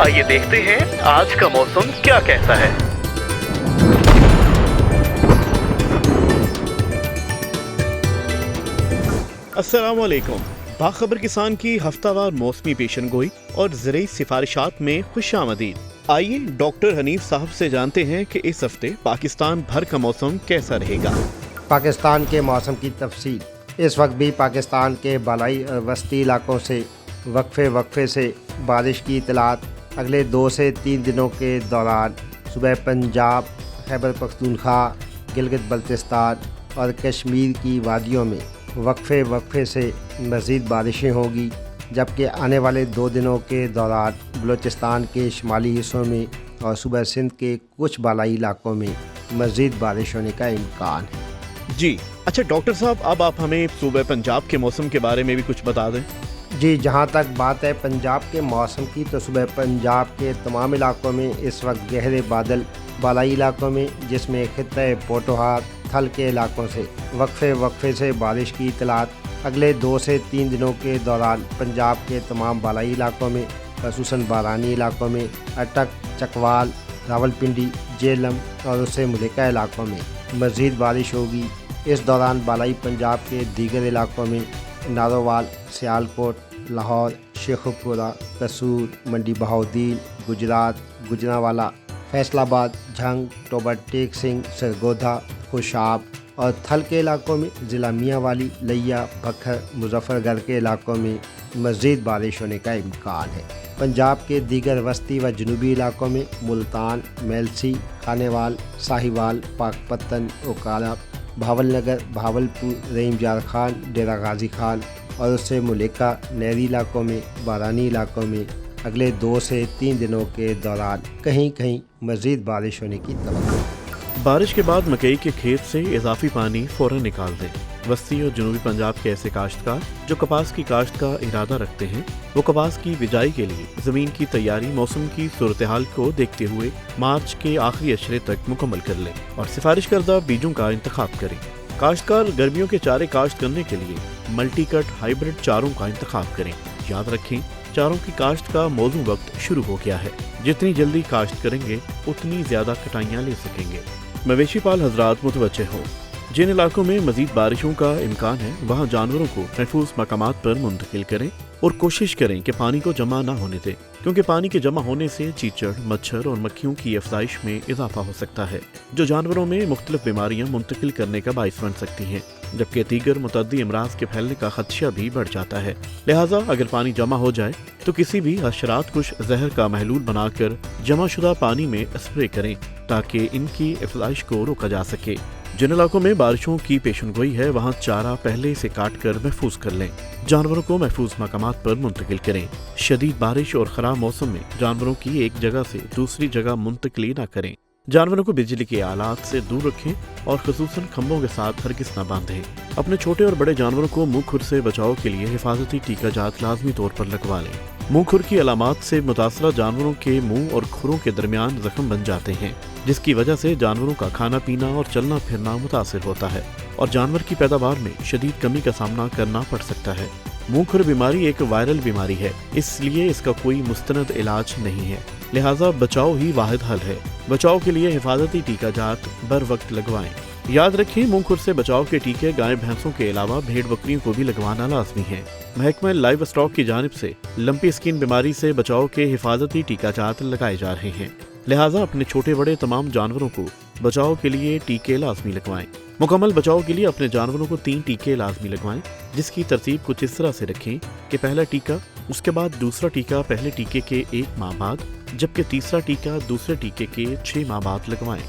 आइए देखते हैं आज का मौसम क्या कहता है। अस्सलामुअलैकुम। बाखबर किसान की हफ्तावार मौसमी पेशन गोई और ज़रूरी सिफारिशात में खुशामदीद। आइए डॉक्टर हनीफ साहब से जानते हैं कि इस हफ्ते पाकिस्तान भर का मौसम कैसा रहेगा। पाकिस्तान के मौसम की तफसील। इस वक्त भी पाकिस्तान के बालाई और वस्ती इलाकों से वक्फे से बारिश की इतलात अगले 2 से 3 दिनों के दौरान सुबह पंजाब, खैबर पख्तूनख्वा, गिलगित बल्तिस्तान और कश्मीर की वादियों में वक्फे से मज़ीद बारिशें होगी, जबकि आने वाले 2 दिनों के दौरान बलूचिस्तान के शुमाली हिस्सों में और सूबा सिंध के कुछ बालाई इलाकों में मज़ीद बारिश होने का इम्कान है। जी अच्छा डॉक्टर साहब, अब आप हमें सूबे पंजाब के मौसम के बारे में भी कुछ बता दें। जी, जहाँ तक बात है पंजाब के मौसम की, तो सुबह पंजाब के तमाम इलाकों में इस वक्त गहरे बादल, बालाई इलाकों में जिसमें खित्ते पोटोहार, थल के इलाकों से वक्फे से बारिश की इतलात अगले 2 से 3 दिनों के दौरान पंजाब के तमाम बालाई इलाकों में, खसूसन बारानी इलाकों में, अटक, चकवाल, रावलपिंडी, जेलम और उससे मुलिका इलाकों में मज़ीद बारिश होगी। इस दौरान बालाई पंजाब के दीगर इलाकों में नारोवाल, सियालकोट, लाहौर, शेखुपुरा, कसूर, मंडी बहाउद्दीन, गुजरात, गुजरांवाला, फैसलाबाद, झंग, टोबर टेक सिंह, सरगोधा, खुशाब और थल के इलाकों में ज़िला मियांवाली, लिया, बखर, मुजफ्फरगढ़ के इलाकों में मज़ीद बारिश होने का इम्कान है। पंजाब के दीगर वस्ती व जनूबी इलाकों में मुल्तान, मेलसी, खानेवाल, साहिवाल, पाकपत्तन, ओकाला, भावलनगर, भावलपुर, रहीम जार खान, डेरा गाजी खान और उससे मुलिका, नहरी इलाकों में, बारानी इलाकों में अगले 2 से 3 दिनों के दौरान कहीं कहीं मज़ीद बारिश होने की तवक्को। बारिश के बाद मकई के खेत से इजाफी पानी फौरन निकाल दें। वस्ती और जनूबी पंजाब के ऐसे काश्तकार जो कपास की काश्त का इरादा रखते हैं, वो कपास की बिजाई के लिए ज़मीन की तैयारी मौसम की सूरत हाल को देखते हुए मार्च के आखिरी अशरे तक मुकम्मल कर लें और सिफारिश करदा बीजों का इंतखाब करें। काश्तकार गर्मियों के चारे काश्त करने के लिए मल्टी कट हाइब्रिड चारों का इंतखाब करें। याद रखें, चारों की काश्त का मौजूद वक्त शुरू हो गया है। जितनी जल्दी काश्त करेंगे उतनी ज्यादा कटाइयाँ ले सकेंगे। मवेशी पाल हजरात मुतवज्जे हों, जिन इलाकों में मजीद बारिशों का इम्कान है वहाँ जानवरों को महफूज मकामात पर मुंतकिल करें और कोशिश करें कि पानी को जमा न होने दें, क्योंकि पानी के जमा होने से चीचड़, मच्छर और मक्खियों की अफजाइश में इजाफा हो सकता है, जो जानवरों में मुख्तलिफ बीमारियां मुंतकिल करने का बाइस बन सकती हैं, जबकि दीगर मुतअद्दी अमराज के फैलने का खदशा भी बढ़ जाता है। लिहाजा अगर पानी जमा हो जाए तो किसी भी हशरात कुश जहर का महलूल बनाकर जमा शुदा पानी में स्प्रे करें ताकि इनकी अफजाइश को रोका जा सके। जिन इलाकों में बारिशों की पेशनगोई है वहाँ चारा पहले से काट कर महफूज कर लें। जानवरों को महफूज मकामात पर मुंतकिल करें। शदीद बारिश और खराब मौसम में जानवरों की एक जगह से दूसरी जगह मुंतकिली न करें। जानवरों को बिजली के आलात से दूर रखें और खसूसन खम्भों के साथ हरगिज़ न बांधें। अपने छोटे और बड़े जानवरों को मुंह खुर से बचाव के लिए हिफाजती टीका जात लाजमी तौर पर लगवा लें। मुंह खुर की अलामात से मुतासरा जानवरों के मुंह और खुरों के दरमियान जख्म बन जाते हैं, जिसकी वजह से जानवरों का खाना पीना और चलना फिरना मुतासिर होता है और जानवर की पैदावार में शदीद कमी का सामना करना पड़ सकता है। मुंह खुर बीमारी एक वायरल बीमारी है, इसलिए इसका कोई मुस्तनद इलाज नहीं है, लिहाजा बचाव ही वाहिद हल है। बचाव के लिए हिफाजती टीका जात बर वक्त लगवाएं। याद रखें, मुंह खुर से बचाव के टीके गाय भैंसों के अलावा भेड़ बकरियों को भी लगवाना लाजमी है। महकमा लाइव स्टॉक की जानिब से लंपी स्किन बीमारी से बचाव के हिफाजती टीका जात लगाए जा रहे हैं, लिहाजा अपने छोटे बड़े तमाम जानवरों को बचाव के लिए टीके लाजमी लगवाएं। मुकम्मल बचाव के लिए अपने जानवरों को 3 टीके लाजमी लगवाएं, जिसकी तरतीब कुछ इस तरह से रखें कि पहला टीका, उसके बाद दूसरा टीका पहले टीके के 1 माह बाद, जबकि तीसरा टीका दूसरे टीके के 6 माह बाद लगवाएं।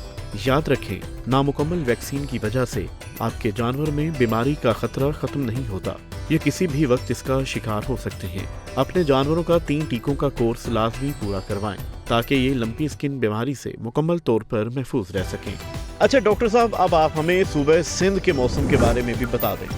याद रखें, नामुकम्मल वैक्सीन की वजह से आपके जानवर में बीमारी का खतरा खत्म नहीं होता, ये किसी भी वक्त इसका शिकार हो सकते हैं। अपने जानवरों का 3 टीकों का कोर्स लाजमी पूरा करवाएं ताकि ये लंपी स्किन बीमारी से मुकम्मल तौर पर महफूज रह सकें। अच्छा डॉक्टर साहब, अब आप हमें सूबे सिंध के मौसम के बारे में भी बता दें।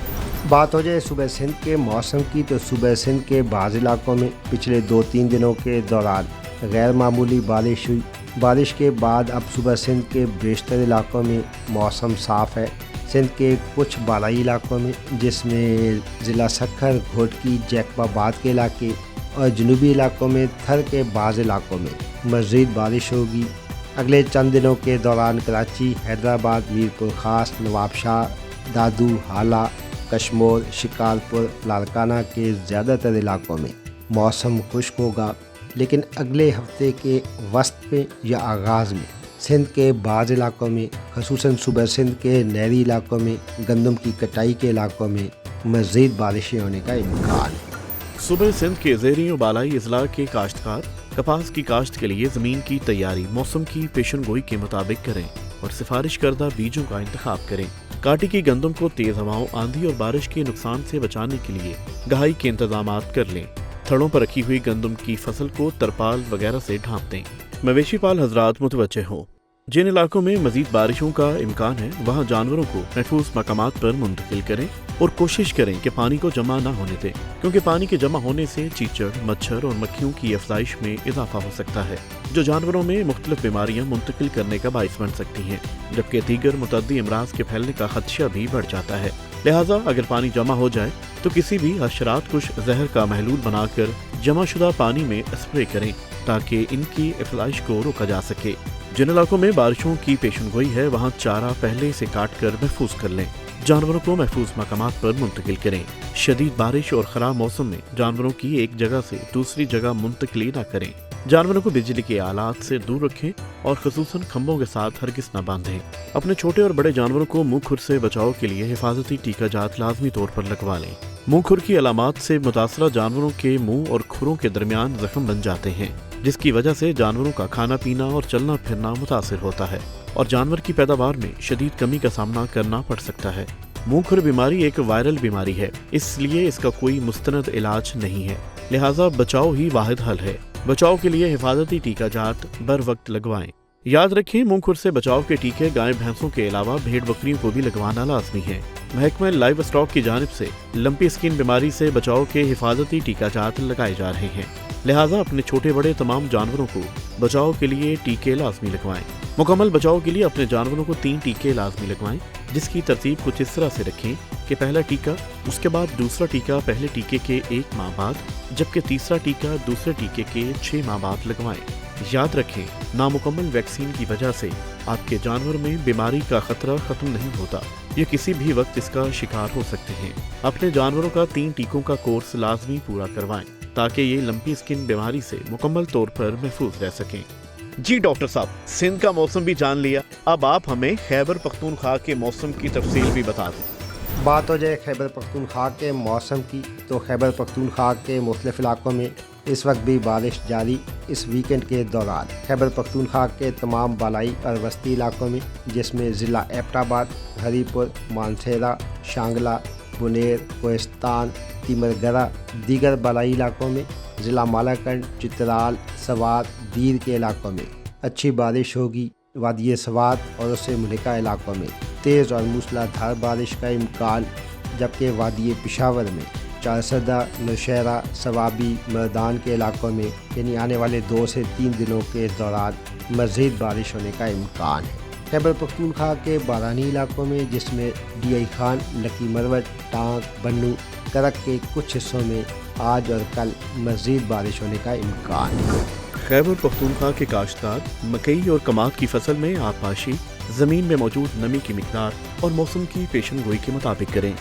बात हो जाए सूबे सिंध के मौसम की, तो सूबे सिंध के बाज़ इलाकों में पिछले 2-3 दिनों के दौरान गैर मामूली बारिश हुई। बारिश के बाद अब सूबा सिंध के बेशतर इलाकों में मौसम साफ़ है। सिंध के कुछ बालाई इलाकों में, जिसमें ज़िला सखर, घोटकी, जैकबाबाद के इलाके, اور جنوبی علاقوں میں تھر کے بعض علاقوں میں مزید بارش ہوگی۔ اگلے چند دنوں کے دوران کراچی، حیدرآباد، میرپور خاص، نواب شاہ، دادو، حالہ، کشمور، شکارپور، لاڑکانہ کے زیادہ تر علاقوں میں موسم خشک ہوگا، لیکن اگلے ہفتے کے وسط میں یا آغاز میں سندھ کے بعض علاقوں میں، خصوصاً صوبہ سندھ کے نہری علاقوں میں، گندم کی کٹائی کے علاقوں میں مزید بارشیں ہونے کا امکان ہے۔ صوبہ سندھ کے زیریں و بالائی اضلاع کے کاشتکار کپاس کی کاشت کے لیے زمین کی تیاری موسم کی پیشن گوئی کے مطابق کریں اور سفارش کردہ بیجوں کا انتخاب کریں۔ کاٹی کی گندم کو تیز ہواؤں، آندھی اور بارش کے نقصان سے بچانے کے لیے گہائی کے انتظامات کر لیں۔ تھڑوں پر رکھی ہوئی گندم کی فصل کو ترپال وغیرہ سے ڈھانپ دیں۔ مویشی پال حضرات متوجہ ہوں، جن علاقوں میں مزید بارشوں کا امکان ہے وہاں جانوروں کو محفوظ مقامات پر منتقل کریں اور کوشش کریں کہ پانی کو جمع نہ ہونے دیں، کیونکہ پانی کے جمع ہونے سے چیچڑ، مچھر اور مکھیوں کی افزائش میں اضافہ ہو سکتا ہے، جو جانوروں میں مختلف بیماریاں منتقل کرنے کا باعث بن سکتی ہیں، جبکہ دیگر متعدی امراض کے پھیلنے کا خدشہ بھی بڑھ جاتا ہے۔ لہٰذا اگر پانی جمع ہو جائے تو کسی بھی حشرات کش زہر کا محلول بنا کر جمع شدہ پانی میں اسپرے کریں تاکہ ان کی افزائش کو روکا جا سکے۔ جن علاقوں میں بارشوں کی پیشن گوئی ہے وہاں چارہ پہلے سے کاٹ کر محفوظ کر لیں۔ جانوروں کو محفوظ مقامات پر منتقل کریں۔ شدید بارش اور خراب موسم میں جانوروں کی ایک جگہ سے دوسری جگہ منتقلی نہ کریں۔ جانوروں کو بجلی کے آلات سے دور رکھیں اور خصوصاً کھمبوں کے ساتھ ہرگز نہ باندھیں۔ اپنے چھوٹے اور بڑے جانوروں کو منہ کھر سے بچاؤ کے لیے حفاظتی ٹیکہ جات لازمی طور پر لگوا لیں۔ منہ کھر کی علامات سے متاثرہ جانوروں کے منہ اور کھروں کے درمیان زخم بن جاتے ہیں، جس کی وجہ سے جانوروں کا کھانا پینا اور چلنا پھرنا متاثر ہوتا ہے اور جانور کی پیداوار میں شدید کمی کا سامنا کرنا پڑ سکتا ہے۔ منہ کھر بیماری ایک وائرل بیماری ہے، اس لیے اس کا کوئی مستند علاج نہیں ہے، لہٰذا بچاؤ ہی واحد حل ہے۔ بچاؤ کے لیے حفاظتی ٹیکہ جات بر وقت لگوائیں۔ یاد رکھیں، منہ کھر سے بچاؤ کے ٹیکے گائے بھینسوں کے علاوہ بھیڑ بکریوں کو بھی لگوانا لازمی ہے۔ محکمہ لائیو اسٹاک کی جانب سے لمپی اسکن بیماری سے بچاؤ کے حفاظتی ٹیکہ جات لگائے جا رہے ہیں، لہٰذا اپنے چھوٹے بڑے تمام جانوروں کو بچاؤ کے لیے ٹیکے لازمی لگوائیں۔ مکمل بچاؤ کے لیے اپنے جانوروں کو 3 ٹیکے لازمی لگوائیں، جس کی ترتیب کچھ اس طرح سے رکھیں کہ پہلا ٹیکہ، اس کے بعد دوسرا ٹیکہ پہلے ٹیکے کے 1 ماہ بعد، جبکہ تیسرا ٹیکہ دوسرے ٹیکے کے 6 ماہ بعد لگوائیں۔ یاد رکھیں، نامکمل ویکسین کی وجہ سے آپ کے جانور میں بیماری کا خطرہ ختم نہیں ہوتا، یہ کسی بھی وقت اس کا شکار ہو سکتے ہیں۔ اپنے جانوروں کا 3 ٹیکوں کا کورس لازمی پورا کروائیں تاکہ یہ لمپی اسکن بیماری سے مکمل طور پر محفوظ رہ سکیں۔ جی ڈاکٹر صاحب، سندھ کا موسم بھی جان لیا، اب آپ ہمیں خیبر پختونخوا کے موسم کی تفصیل بھی بتا دیں۔ بات ہو جائے خیبر پختونخوا کے موسم کی تو خیبر پختونخوا کے مختلف علاقوں میں اس وقت بھی بارش جاری۔ اس ویکنڈ کے دوران خیبر پختونخوا کے تمام بالائی اور وسطی علاقوں میں، جس میں ضلع ایبٹ آباد، ہری پور، مانسہرہ، شانگلہ، بنیر، کوہستان، تیمرگرہ، دیگر بالائی علاقوں میں، ضلع مالاکنڈ، چترال، سوات، دیر کے علاقوں میں اچھی بارش ہوگی۔ وادی سوات اور اس سے ملحقہ علاقوں میں تیز اور موسلا دھار بارش کا امکان، جبکہ وادی پشاور میں چارسدہ، نوشہرہ، ثوابی، مردان کے علاقوں میں یعنی آنے والے 2 سے 3 دنوں کے دوران مزید بارش ہونے کا امکان ہے۔ خیبر پختونخوا کے بارانی علاقوں میں، جس میں ڈی آئی خان، لکی مروت، ٹانک، بنو، کرک کے کچھ حصوں میں آج اور کل مزید بارش ہونے کا امکان ہے۔ خیبر پختونخوا کے کاشتکار مکئی اور کماد کی فصل میں آبپاشی، زمین میں موجود نمی کی مقدار اور موسم کی پیشن گوئی کے مطابق کریں۔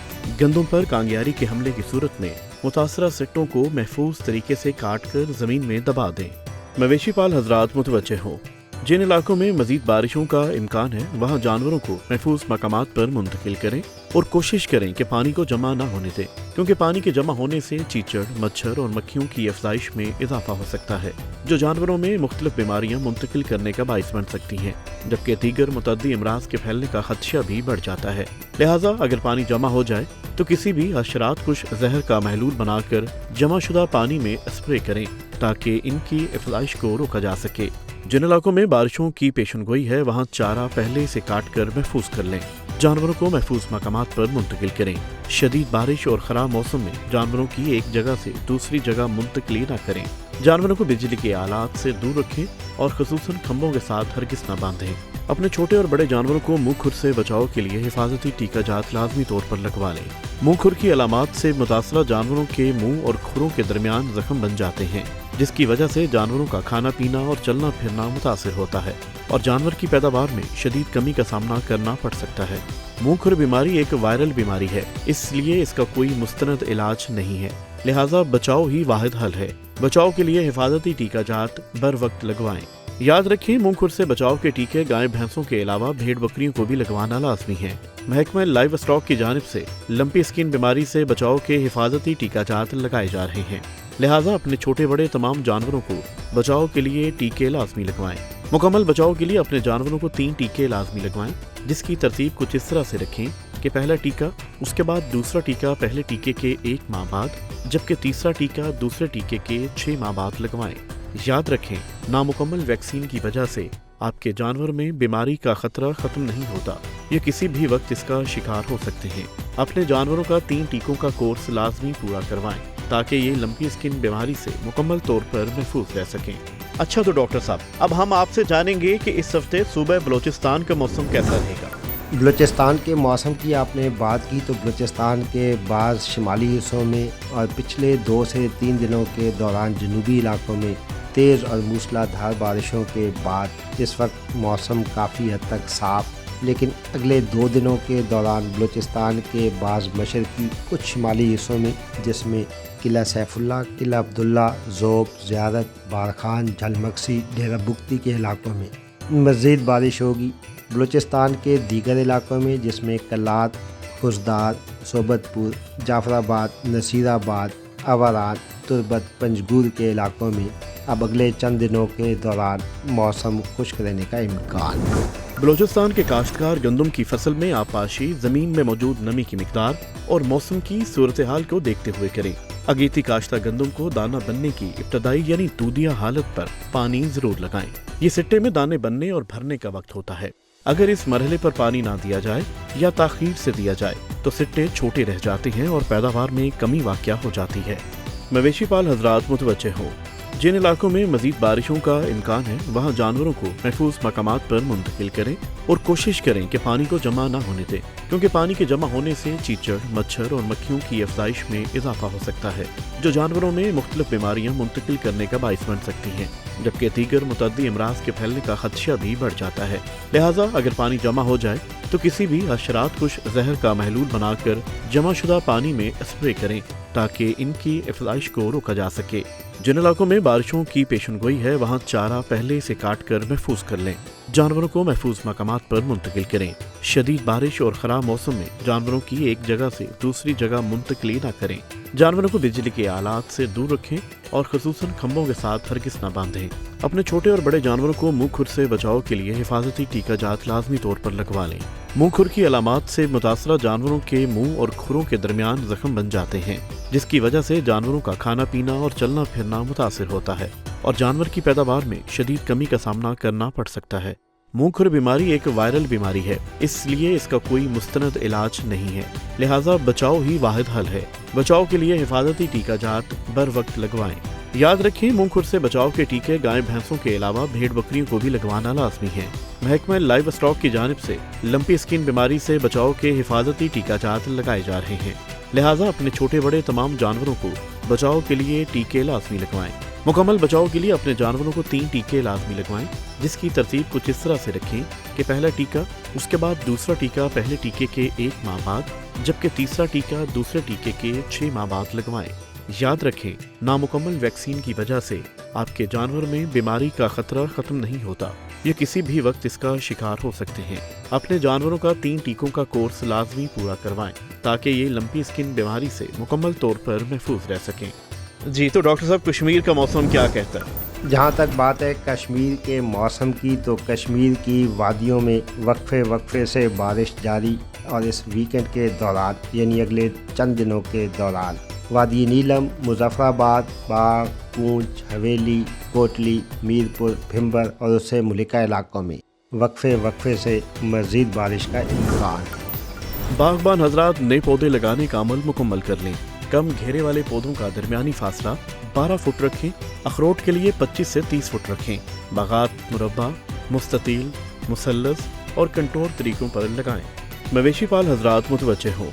گندم پر کانگیاری کے حملے کی صورت میں متاثرہ سٹوں کو محفوظ طریقے سے کاٹ کر زمین میں دبا دیں۔ مویشی پال حضرات متوجہ ہوں، جن علاقوں میں مزید بارشوں کا امکان ہے وہاں جانوروں کو محفوظ مقامات پر منتقل کریں اور کوشش کریں کہ پانی کو جمع نہ ہونے دیں، کیونکہ پانی کے جمع ہونے سے چیچڑ، مچھر اور مکھیوں کی افزائش میں اضافہ ہو سکتا ہے، جو جانوروں میں مختلف بیماریاں منتقل کرنے کا باعث بن سکتی ہیں، جبکہ دیگر متعدی امراض کے پھیلنے کا خدشہ بھی بڑھ جاتا ہے۔ لہٰذا اگر پانی جمع ہو جائے تو کسی بھی حشرات کش زہر کا محلول بنا کر جمع شدہ پانی میں اسپرے کریں تاکہ ان کی افزائش کو روکا جا سکے۔ جن علاقوں میں بارشوں کی پیشن گوئی ہے وہاں چارہ پہلے سے کاٹ کر محفوظ کر لیں۔ جانوروں کو محفوظ مقامات پر منتقل کریں۔ شدید بارش اور خراب موسم میں جانوروں کی ایک جگہ سے دوسری جگہ منتقلی نہ کریں۔ جانوروں کو بجلی کے آلات سے دور رکھیں اور خصوصاً کھمبوں کے ساتھ ہرگز نہ باندھیں۔ अपने छोटे और बड़े जानवरों को मुंह खुर से बचाव के लिए हिफाजती टीका जात लाजमी तौर पर लगवा लें। मुंह खुर की अलामात से मुतासरा जानवरों के मुंह और खुरों के दरमियान जख्म बन जाते हैं, जिसकी वजह से जानवरों का खाना पीना और चलना फिरना मुतासिर होता है और जानवर की पैदावार में शदीद कमी का सामना करना पड़ सकता है। मुंह खुर बीमारी एक वायरल बीमारी है, इसलिए इसका कोई मुस्तनद इलाज नहीं है, लिहाजा बचाव ही वाहिद हल है। बचाव के लिए हिफाजती टीका जात बर वक्त लगवाएं। याद रखें, मुंह खुर से बचाव के टीके गाय भैंसों के अलावा भेड़ बकरियों को भी लगवाना लाजमी है। महकमा लाइव स्टॉक की जानिब से लंपी स्किन बीमारी से बचाव के हिफाजती टीका जात लगाए जा रहे हैं, लिहाजा अपने छोटे बड़े तमाम जानवरों को बचाव के लिए टीके लाजमी लगवाएं। मुकम्मल बचाव के लिए अपने जानवरों को 3 टीके लाजमी लगवाएं, जिसकी तरतीब कुछ इस तरह से रखें कि पहला टीका, उसके बाद दूसरा टीका पहले टीके के 1 माह बाद, जबकि तीसरा टीका दूसरे टीके के 6 माह बाद लगवाएं। याद रखें, नामुकम्मल वैक्सीन की वजह से आपके जानवर में बीमारी का खतरा खत्म नहीं होता, ये किसी भी वक्त इसका शिकार हो सकते हैं। अपने जानवरों का 3 टीकों का कोर्स लाजमी पूरा करवाएं, ताकि ये लंपी स्किन बीमारी से मुकम्मल तौर पर महफूज रह सकें। अच्छा तो डॉक्टर साहब, अब हम आपसे जानेंगे कि इस हफ्ते सूबे बलोचिस्तान का मौसम कैसा रहेगा। बलूचिस्तान के मौसम की आपने बात की तो बलूचिस्तान के बाज़ शुमाली हिस्सों में और पिछले 2 से 3 दिनों के दौरान जनूबी इलाकों में तेज़ और मूसलाधार बारिशों के बाद इस वक्त मौसम काफ़ी हद तक साफ़, लेकिन अगले 2 दिनों के दौरान बलूचिस्तान के बाज़ मशरक़ी कुछ शुमाली हिस्सों में, जिसमें किला सैफुल्ला, किला अब्दुल्ला, ज़ोब, ज़ियारत, बारखान, झलमक्सी, डेरा बुख्ती के इलाकों में मज़ीद बारिश होगी। बलूचिस्तान के दीगर इलाकों में, जिसमें कलात, खुजदार, सोबतपुर, जाफराबाद, नसीराबाद, अवारान, तुर्बत, पंजगूर के इलाकों में अब अगले चंद दिनों के दौरान मौसम खुश्क रहने का इम्कान। बलूचिस्तान के काश्तकार गंदम की फसल में आपाशी, जमीन में मौजूद नमी की मिकदार और मौसम की सूरत हाल को देखते हुए करें। अगेती काश्ता गंदम को दाना बनने की इब्तदाई यानी दूधिया हालत पर पानी जरूर लगाएं। ये सिट्टे में दाने बनने और भरने का वक्त होता है। अगर इस मरहले पर पानी ना दिया जाए या ताखीर से दिया जाए तो सिट्टे छोटे रह जाते हैं और पैदावार में कमी वाक़या हो जाती है। मवेशी पाल हजरात मुतवज्जे हों, जिन इलाकों में मजीद बारिशों का इम्कान है वहाँ जानवरों को महफूज मकामात पर मुंतकिल करें और कोशिश करें कि पानी को जमा न होने दें, क्योंकि पानी के जमा होने से चीचड़, मच्छर और मक्खियों की अफजाइश में इजाफा हो सकता है, जो जानवरों में मुख्तलिफ बीमारियां मुंतकिल करने का बाइस बन सकती हैं, जबकि दीगर मुतअद्दी अमराज के फैलने का खदशा भी बढ़ जाता है। लिहाजा अगर पानी जमा हो जाए तो किसी भी हशरात कुश जहर का महलूल बनाकर जमाशुदा पानी में स्प्रे करें, ताकि इनकी अफजाइश को रोका जा सके। जिन इलाकों में बारिशों की पेशनगोई है वहाँ चारा पहले से काट कर महफूज कर लें। जानवरों को महफूज मकामात पर मुंतकिल करें। शदीद बारिश और खराब मौसम में जानवरों की एक जगह से दूसरी जगह मुंतकिली न करें। जानवरों को बिजली के आलात से दूर रखें और खसूसन खंभों के साथ हरगिज़ न बांधें। अपने छोटे और बड़े जानवरों को मुंह खुर से बचाव के लिए हिफाजती टीका जात लाजमी तौर पर लगवा लें। मुंह खुर की अलामात से मुतासरा जानवरों के मुंह और खुरों के दरमियान जख्म बन जाते हैं, जिसकी वजह से जानवरों का खाना पीना और चलना फिरना मुतासिर होता है और जानवर की पैदावार में शदीद कमी का सामना करना पड़ सकता है। मुंह खुर बीमारी एक वायरल बीमारी है, इसलिए इसका कोई मुस्तनद इलाज नहीं है, लिहाजा बचाव ही वाहिद हल है। बचाव के लिए हिफाजती टीका जात बर वक्त लगवाएं। याद रखें, मुंह खुर से बचाव के टीके गाय भैंसों के अलावा भेड़ बकरियों को भी लगवाना लाजमी है। महकमा लाइव स्टॉक की जानिब से लंपी स्किन बीमारी से बचाव के हिफाजती टीका जात लगाए जा रहे हैं, लिहाजा अपने छोटे बड़े तमाम जानवरों को बचाव के लिए टीके लाजमी लगवाएं। मुकम्मल बचाव के लिए अपने जानवरों को 3 टीके लाजमी लगवाएं, जिसकी तरतीब कुछ इस तरह से रखें कि पहला टीका, उसके बाद दूसरा टीका पहले टीके के 1 माह बाद, जबकि तीसरा टीका दूसरे टीके के 6 माह बाद लगवाएं। याद रखें, नामुकम्मल वैक्सीन की वजह से आपके जानवर में बीमारी का खतरा खत्म नहीं होता, ये किसी भी वक्त इसका शिकार हो सकते हैं। अपने जानवरों का 3 टीकों का कोर्स लाजमी पूरा करवाएं, ताकि ये लंपी स्किन बीमारी से मुकम्मल तौर पर महफूज रह सकें। जी तो डॉक्टर साहब, कश्मीर का मौसम क्या कहता है? जहाँ तक बात है कश्मीर के मौसम की, तो कश्मीर की वादियों में वक्फे से बारिश जारी और इस वीकेंड के दौरान यानी अगले चंद दिनों के दौरान वादी नीलम, मुजफ्फराबाद, बाग, पूंछ, हवेली, कोटली, मीरपुर, भिम्बर और उससे मुलिका इलाकों में वक्फे से मज़ीद बारिश का इम्कान। बागबान हजरात नए पौधे लगाने का अमल मुकम्मल कर लें। कम घेरे वाले पौधों का दरमियानी फासला 12 फुट रखें। अखरोट के लिए 25 से 30 फुट रखें। बागात मुरब्बा, मुस्ततील, मुसल्लस और कंट्रोल तरीकों पर लगाएं। मवेशी पाल हजरात मुतवज्जे हों,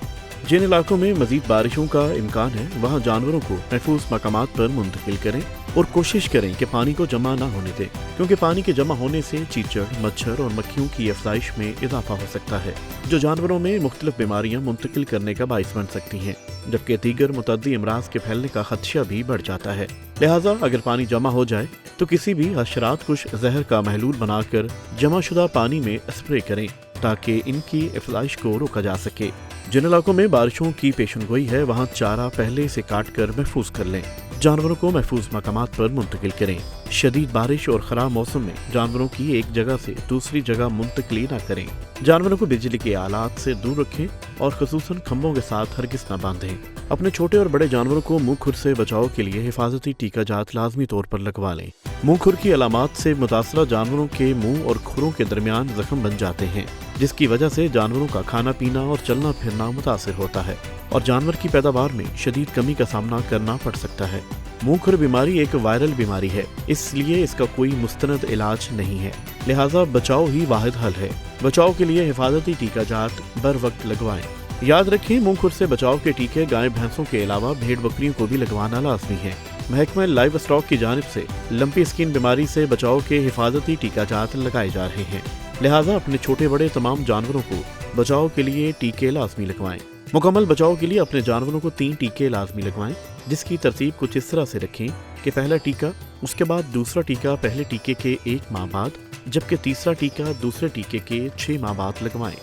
जिन इलाकों में मजीद बारिशों का इम्कान है वहाँ जानवरों को महफूज मकामात पर मुंतकिल करें और कोशिश करें कि पानी को जमा न होने दें, क्योंकि पानी के जमा होने से चीचड़, मच्छर और मक्खियों की अफजाइश में इजाफा हो सकता है, जो जानवरों में मुख्तलिफ बीमारियां मुंतकिल करने का बाइस बन सकती हैं, जबकि दीगर मुतअद्दी अमराज के फैलने का खदशा भी बढ़ जाता है। लिहाजा अगर पानी जमा हो जाए तो किसी भी हशरात कुश जहर का महलूल बनाकर जमाशुदा पानी में स्प्रे करें ताकि इनकी अफजाइश को रोका जा सके। जिन इलाकों में बारिशों की पेशनगोई है वहाँ चारा पहले से काट कर महफूज कर लें। जानवरों को महफूज मकामात पर मुंतकिल करें। शदीद बारिश और खराब मौसम में जानवरों की एक जगह से दूसरी जगह मुंतकिली न करें। जानवरों को बिजली के आलात से दूर रखें और खसूसन खंभों के साथ हरगिज न बांधें। अपने छोटे और बड़े जानवरों को मुंह खुर से बचाव के लिए हिफाजती टीका जात लाजमी तौर पर लगवा लें। मुंह खुर की अलामात से मुतासरा जानवरों के मुंह और खुरों के दरमियान जख्म बन जाते हैं, जिसकी वजह से जानवरों का खाना पीना और चलना फिरना मुतासिर होता है और जानवर की पैदावार में शदीद कमी का सामना करना पड़ सकता है। मुंह खुर बीमारी एक वायरल बीमारी है, इसलिए इसका कोई मुस्तनद इलाज नहीं है, लिहाजा बचाव ही वाहिद हल है। बचाव के लिए हिफाजती टीका जात बर वक्त लगवाएं। याद रखें, मुंह खुर से बचाव के टीके गाय भैंसों के अलावा भेड़ बकरियों को भी लगवाना लाजमी है। महकमा लाइव स्टॉक की जानिब से लंपी स्किन बीमारी से बचाव के हिफाजती टीका जात लगाए जा रहे हैं, लिहाजा अपने छोटे बड़े तमाम जानवरों को बचाव के लिए टीके लाजमी लगवाएं। मुकम्मल बचाव के लिए अपने जानवरों को 3 टीके लाजमी लगवाएं, जिसकी तरतीब कुछ इस तरह से रखें कि पहला टीका, उसके बाद दूसरा टीका पहले टीके के 1 माह बाद, जबकि तीसरा टीका दूसरे टीके के 6 माह बाद लगवाएं।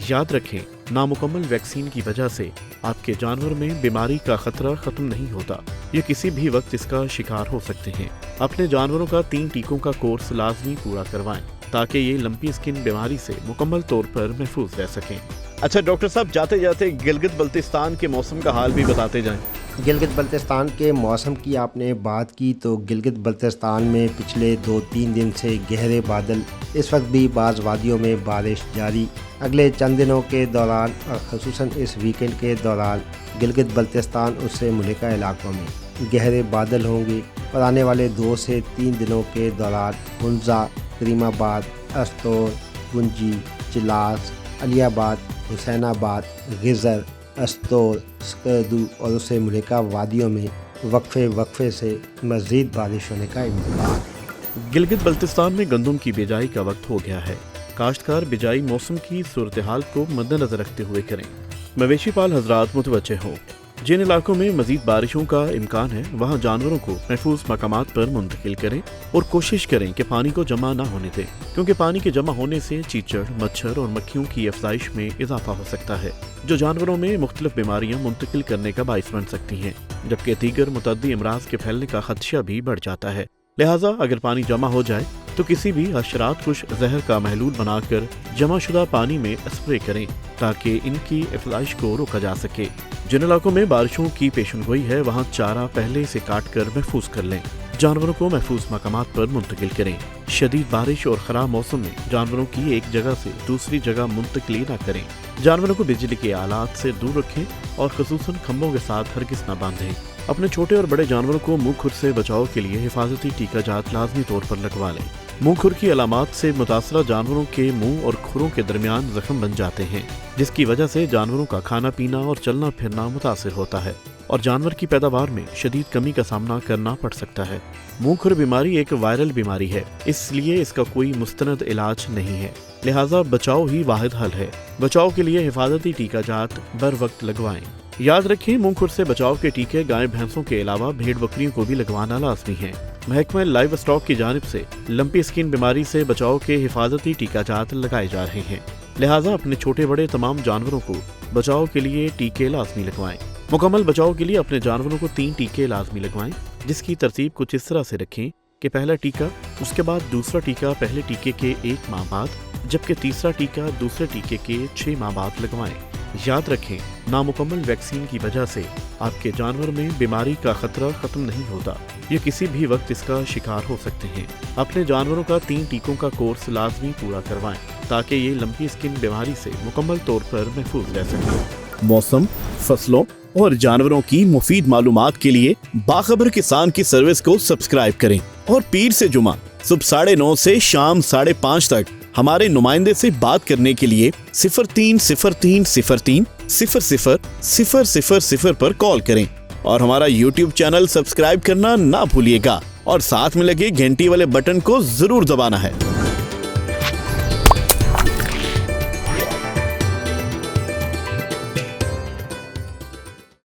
याद रखें, नामुकम्मल वैक्सीन की वजह से आपके जानवर में बीमारी का खतरा खत्म नहीं होता, ये किसी भी वक्त इसका शिकार हो सकते हैं। अपने जानवरों का 3 टीकों का कोर्स लाजमी पूरा करवाएं ताकि ये लंपी स्किन बीमारी से मुकम्मल तौर पर महफूज रह सकें। अच्छा डॉक्टर साहब, जाते जाते गिलगित बल्तिस्तान के मौसम का हाल भी बताते जाएं। गिलगित बल्तिस्तान के मौसम की आपने बात की तो गिलगित बल्तिस्तान में पिछले 2-3 दिन से गहरे बादल, इस वक्त भी बाज़ वादियों में बारिश जारी। अगले चंद दिनों के दौरान और ख़ुसूसन इस वीकेंड के दौरान गिलगित बल्तिस्तान उससे मुल्का इलाकों में गहरे बादल होंगे और आने वाले 2 से 3 दिनों के दौरान हुंजा, करीमाबाद, अस्तोर, गुंजी, चिलास, अलियाबाद, हुसैनाबाद, गिज़र, अस्तोर, स्कर्दू और उससे मुल्का वादियों में वक्फे से मज़ीद बारिश होने का इम्कान है। गिलगित बल्तिस्तान में गंदम की बिजाई का वक्त हो गया है। काश्तकार बिजाई मौसम की सूरत हाल को मद्देनजर रखते हुए करें। मवेशी पाल हजरात मुतवज्जे हों, जिन इलाकों में मजीद बारिशों का इम्कान है वहाँ जानवरों को महफूज मकामात पर मुंतकिल करें और कोशिश करें कि पानी को जमा न होने दें, क्योंकि पानी के जमा होने से चीचड़, मच्छर और मक्खियों की अफजाइश में इजाफा हो सकता है, जो जानवरों में मुख्तलिफ बीमारियां मुंतकिल करने का बाइस बन सकती हैं, जबकि दीगर मुतअद्दी अमराज के फैलने का खदशा भी बढ़ जाता है। लिहाजा अगर पानी जमा हो जाए तो किसी भी हशरात कुश जहर का महलूल बनाकर जमाशुदा पानी में स्प्रे करें ताकि इनकी अफजाइश को रोका जा सके। जिन इलाकों में बारिशों की पेशनगोई है वहाँ चारा पहले से काट कर महफूज कर लें। जानवरों को महफूज मकामात पर मुंतकिल करें। शदीद बारिश और खराब मौसम में जानवरों की एक जगह से दूसरी जगह मुंतकिली न करें। जानवरों को बिजली के आलात से दूर रखें और खसूसन खंभों के साथ हरगिज न बांधें। अपने छोटे और बड़े जानवरों को मुंह खुर से बचाव के लिए हिफाजती टीका जात लाजमी तौर पर लगवा लें। मुंह खुर की अलामात से मुतासरा जानवरों के मुंह और खुरों के दरमियान जख्म बन जाते हैं, जिसकी वजह से जानवरों का खाना पीना और चलना फिरना मुतासिर होता है और जानवर की पैदावार में शदीद कमी का सामना करना पड़ सकता है। मुंह खुर बीमारी एक वायरल बीमारी है, इसलिए इसका कोई मुस्तनद इलाज नहीं है, लिहाजा बचाव ही वाहिद हल है। बचाव के लिए हिफाजती टीका जात बर वक्त लगवाएं। याद रखें, मुंह खुर से बचाव के टीके गाय भैंसों के अलावा भेड़ बकरियों को भी लगवाना लाजमी है। महकमा लाइव स्टॉक की जानिब से लंपी स्किन बीमारी से बचाव के हिफाजती टीका जात लगाए जा रहे हैं, लिहाजा अपने छोटे बड़े तमाम जानवरों को बचाव के लिए टीके लाजमी लगवाएं। मुकम्मल बचाव के लिए अपने जानवरों को 3 टीके लाजमी लगवाएं, जिसकी तरतीब कुछ इस तरह से रखें कि पहला टीका, उसके बाद दूसरा टीका पहले टीके के 1 माह बाद, जबकि तीसरा टीका दूसरे टीके के 6 माह बाद लगवाएं। याद रखें, नामुकम्मल वैक्सीन की वजह से आपके जानवर में बीमारी का खतरा खत्म नहीं होता, ये किसी भी वक्त इसका शिकार हो सकते हैं। अपने जानवरों का 3 टीकों का कोर्स लाजमी पूरा करवाएं ताकि ये लंपी स्किन बीमारी से मुकम्मल तौर पर महफूज रह सकें। मौसम, फसलों और जानवरों की मुफीद मालूमात के लिए बाखबर किसान की सर्विस को सब्सक्राइब करें और पीर से जुमा सुबह 9:30 से शाम 5:30 तक हमारे नुमाइंदे से बात करने के लिए 0303030000 पर कॉल करें और हमारा YouTube चैनल सब्सक्राइब करना ना भूलिएगा और साथ में लगे घंटी वाले बटन को जरूर दबाना है।